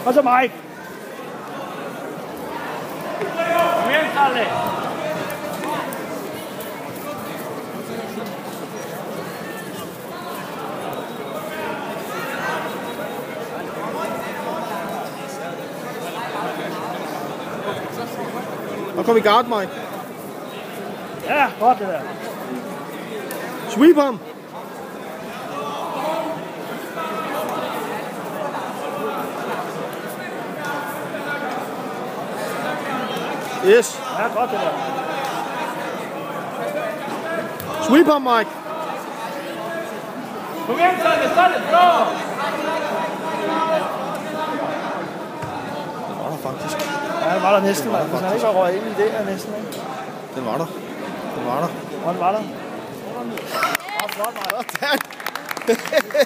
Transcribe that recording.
Og så Mike. Kom igen, Karle. Nu kom i guard, Mike. Ja, godt det der. Sweep ham. Yes. Ja, godt det der. Sweep ham, Mike. Kom igen, Karle. Sådan, bra. Den var der faktisk. Ja, den var der næsten. Hvis han ikke var røget ind i det her næsten. Ikke? Den var der. Den var der. Og den var der. Flot, Mike. Sådan.